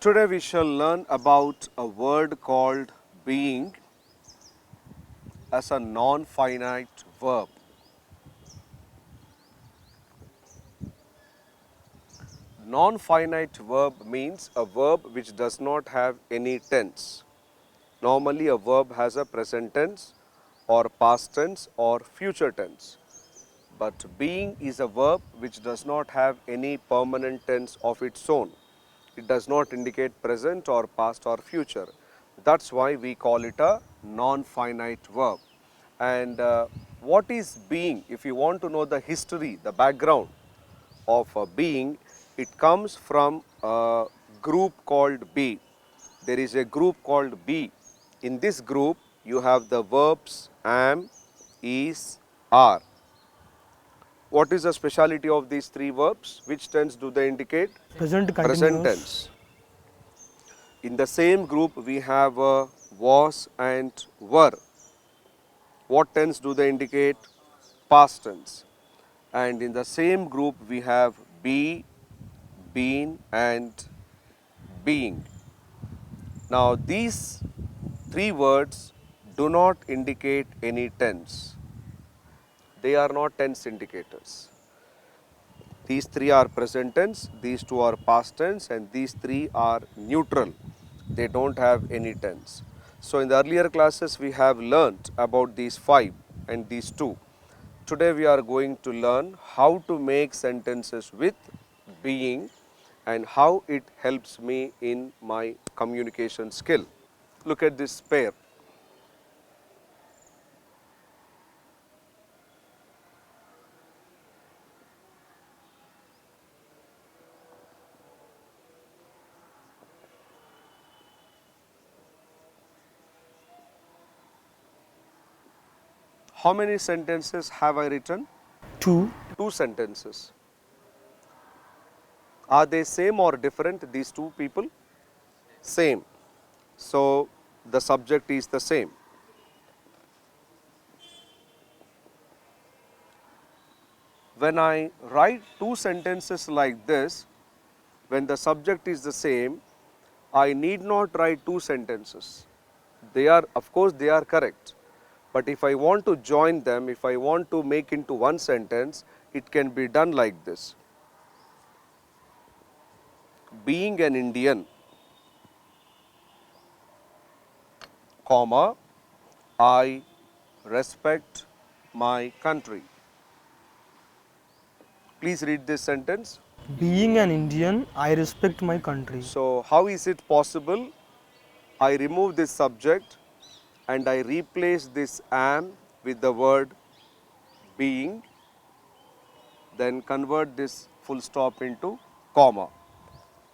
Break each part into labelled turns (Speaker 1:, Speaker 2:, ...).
Speaker 1: Today we shall learn about a word called being as a non-finite verb. Non-finite verb means a verb which does not have any tense. Normally a verb has a present tense or past tense or future tense. But being is a verb which does not have any permanent tense of its own. It does not indicate present or past or future. That's why we call it a non-finite verb. And what is being? If you want to know the history, the background of being, it comes from a group called be. There is a group called be. In this group, you have the verbs am, is, are. What is the speciality of these three verbs? Which tense do they indicate?
Speaker 2: Present continuous.
Speaker 1: Present tense. In the same group, we have was and were. What tense do they indicate? Past tense. And in the same group, we have be, been and being. Now, these three words do not indicate any tense. They are not tense indicators. These three are present tense, these two are past tense, and these three are neutral. They don't have any tense. So in the earlier classes we have learnt about these five and these two. Today we are going to learn how to make sentences with being and how it helps me in my communication skill. Look at this pair. How many sentences have I written?
Speaker 2: Two.
Speaker 1: Two sentences. Are they same or different, these two people? Same. So the subject is the same. When I write two sentences like this, when the subject is the same, I need not write two sentences. They are, of course, they are correct. But if I want to join them, if I want to make into one sentence, it can be done like this. Being an Indian, comma, I respect my country. Please read this sentence.
Speaker 2: Being an Indian, I respect my country.
Speaker 1: So, how is it possible? I remove this subject and I replace this am with the word being, then convert this full stop into comma.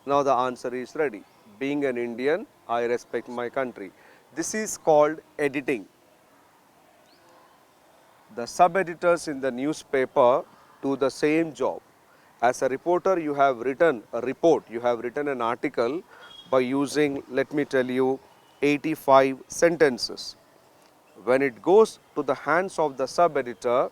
Speaker 1: Now the answer is ready. Being an Indian, I respect my country. This is called editing. The sub-editors in the newspaper do the same job. As a reporter, you have written a report, you have written an article by using, let me tell you, 85 sentences. When it goes to the hands of the sub-editor,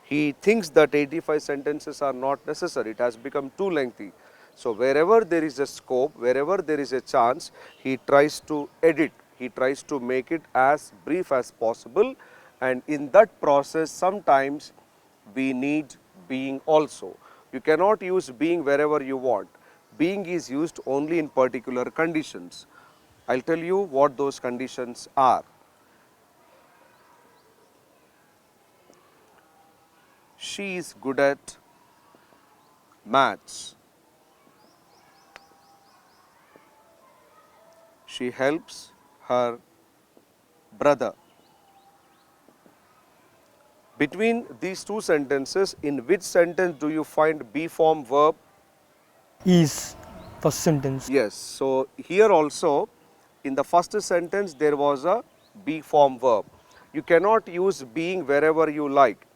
Speaker 1: he thinks that 85 sentences are not necessary. It has become too lengthy. So wherever there is a scope, wherever there is a chance, he tries to edit. He tries to make it as brief as possible. And in that process, sometimes we need being also. You cannot use being wherever you want. Being is used only in particular conditions. I'll tell you what those conditions are. She is good at maths. She helps her brother. Between these two sentences, in which sentence do you find be form verb?
Speaker 2: Is first sentence.
Speaker 1: Yes, so here also in the first sentence there was a be form verb. You cannot use being wherever you like.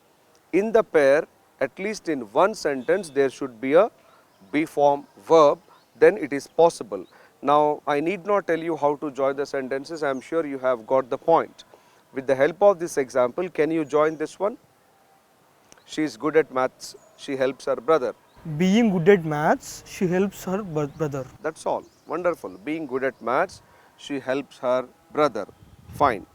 Speaker 1: In the pair, at least in one sentence, there should be a be form verb, then it is possible. Now, I need not tell you how to join the sentences, I am sure you have got the point. With the help of this example, can you join this one? She is good at maths, she helps her brother.
Speaker 2: Being good at maths, she helps her brother.
Speaker 1: That's all. Wonderful. Being good at maths, she helps her brother. Fine.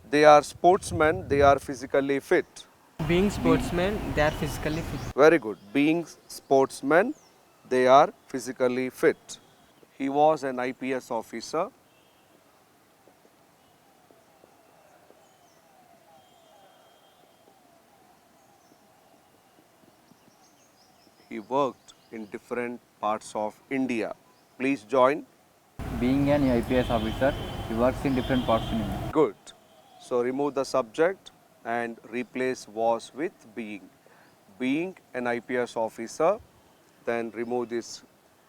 Speaker 1: They are sportsmen, they are physically fit.
Speaker 2: Being sportsmen, they are physically fit.
Speaker 1: Very good. Being sportsmen, they are physically fit. He was an IPS officer. He worked in different parts of India. Please join.
Speaker 3: Being an IPS officer, he works in different parts in India.
Speaker 1: Good. So remove the subject and replace was with being. Being an IPS officer, then remove this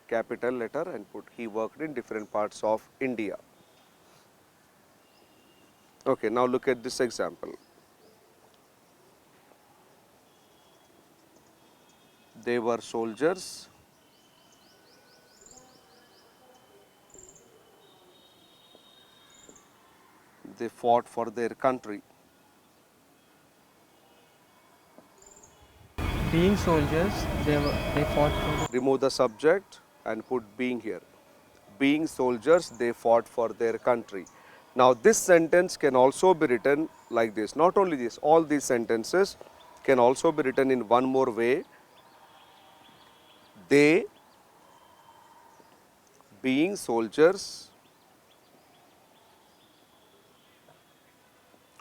Speaker 1: capital letter and put he worked in different parts of India. Okay, now look at this example. They were soldiers. They fought for their country.
Speaker 2: Being soldiers, they fought for.
Speaker 1: Remove the subject and put being here. Being soldiers, they fought for their country. Now this sentence can also be written like this. Not only this, all these sentences can also be written in one more way. They, being soldiers,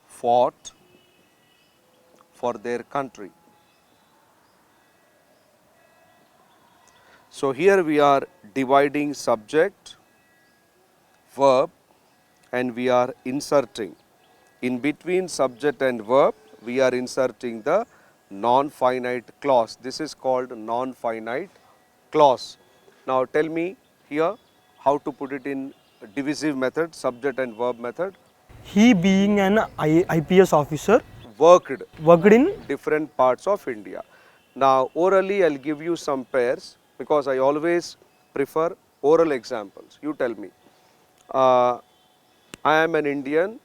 Speaker 1: fought for their country. So here we are dividing subject, verb, and we are inserting. In between subject and verb, we are inserting the non-finite clause. This is called non-finite clause. Now tell me here how to put it in divisive method, subject and verb method.
Speaker 2: He being an IPS officer,
Speaker 1: Worked
Speaker 2: worked in.
Speaker 1: different parts of India. Now orally I'll give you some pairs because I always prefer oral examples. You tell me. I am an Indian.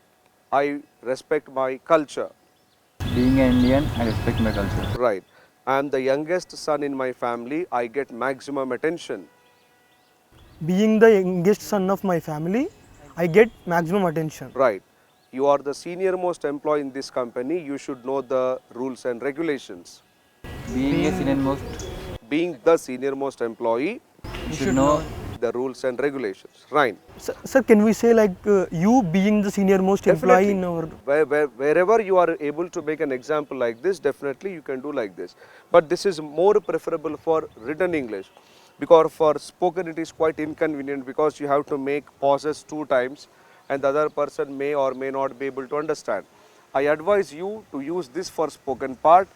Speaker 1: I respect my culture.
Speaker 3: Being an Indian, I respect my culture.
Speaker 1: Right. I am the youngest son in my family. I get maximum attention.
Speaker 2: Being the youngest son of my family, I get maximum attention.
Speaker 1: Right. You are the senior most employee in this company. You should know the rules and regulations.
Speaker 3: Being a senior most,
Speaker 1: Being the senior most employee,
Speaker 3: you should know
Speaker 1: the rules and regulations. Right.
Speaker 2: Sir, can we say like you being the senior most employee in our.
Speaker 1: Wherever you are able to make an example like this, definitely you can do like this. But this is more preferable for written English, because for spoken it is quite inconvenient because you have to make pauses 2 times and the other person may or may not be able to understand. I advise you to use this for spoken part,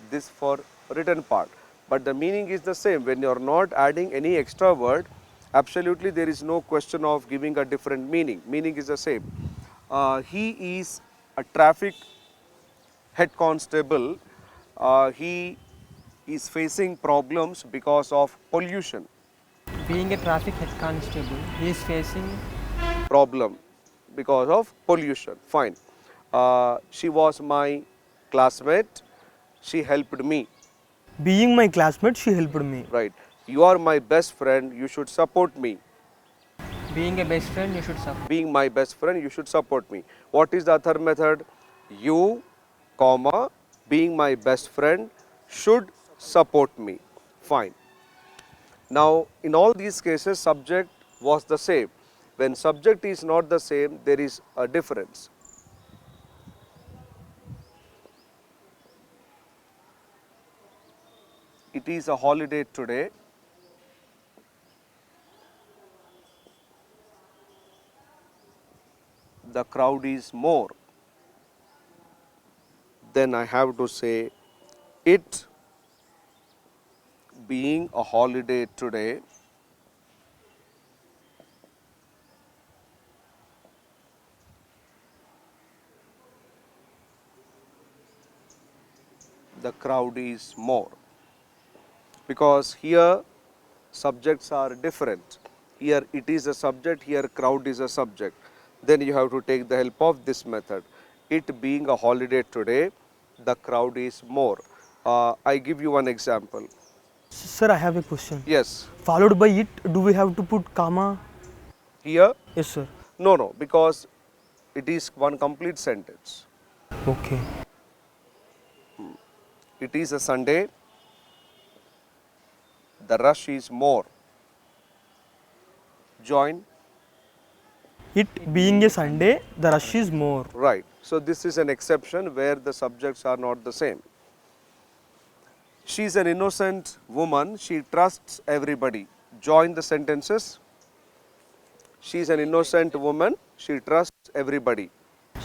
Speaker 1: this for written part. But the meaning is the same. When you are not adding any extra word, absolutely there is no question of giving a different meaning. Meaning is the same. He is a traffic head constable. He is facing problems because of pollution.
Speaker 2: Being a traffic head constable, he is facing.
Speaker 1: Problem because of pollution. Fine. She was my classmate. She helped me.
Speaker 2: Being my classmate, she helped me.
Speaker 1: Right. You are my best friend. You should support me.
Speaker 2: Being a best friend, you should support.
Speaker 1: Being my best friend, you should support me. What is the other method? You, comma, being my best friend, should support me. Fine. Now, in all these cases, subject was the same. When subject is not the same, there is a difference. It is a holiday today. The crowd is more. Then I have to say, it being a holiday today, the crowd is more. Because here subjects are different. Here it is a subject, here crowd is a subject. Then you have to take the help of this method. It being a holiday today, the crowd is more. I give you one example.
Speaker 2: Sir, I have a question.
Speaker 1: Yes,
Speaker 2: Followed by it, do we have to put comma?
Speaker 1: here,
Speaker 2: Yes, sir.
Speaker 1: no, because it is one complete sentence.
Speaker 2: Okay.
Speaker 1: It is a Sunday, the rush is more. Join.
Speaker 2: It being a Sunday, the rush is more.
Speaker 1: Right. So this is an exception where the subjects are not the same. She is an innocent woman. She trusts everybody. Join the sentences. She is an innocent woman. She trusts everybody.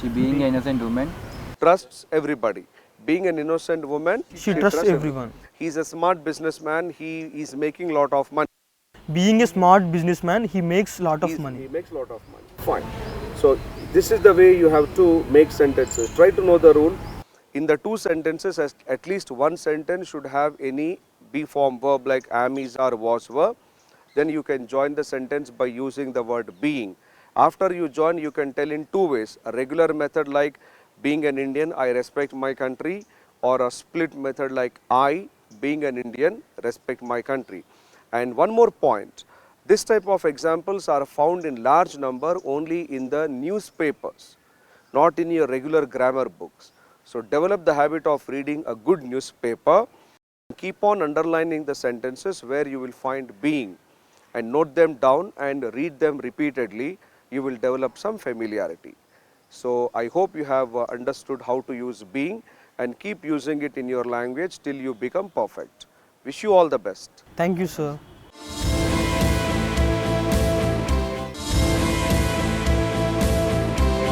Speaker 3: She being an innocent woman.
Speaker 1: Trusts everybody. Being an innocent woman,
Speaker 2: She trusts everyone.
Speaker 1: He is a smart businessman. He is making lot of money.
Speaker 2: Being a smart businessman, he makes lot of
Speaker 1: He
Speaker 2: money.
Speaker 1: makes lot of money. Fine. So this is the way you have to make sentences. Try to know the rule. In the two sentences, at least one sentence should have any be form verb like am, is, or was verb. Then you can join the sentence by using the word being. After you join, you can tell in two ways. A regular method like being an Indian, I respect my country, or a split method like I, being an Indian, respect my country. And one more point, this type of examples are found in large number only in the newspapers, not in your regular grammar books. So develop the habit of reading a good newspaper. Keep on underlining the sentences where you will find being and note them down and read them repeatedly. You will develop some familiarity. So I hope you have understood how to use being and keep using it in your language till you become perfect. Wish you all the best.
Speaker 2: Thank you, sir.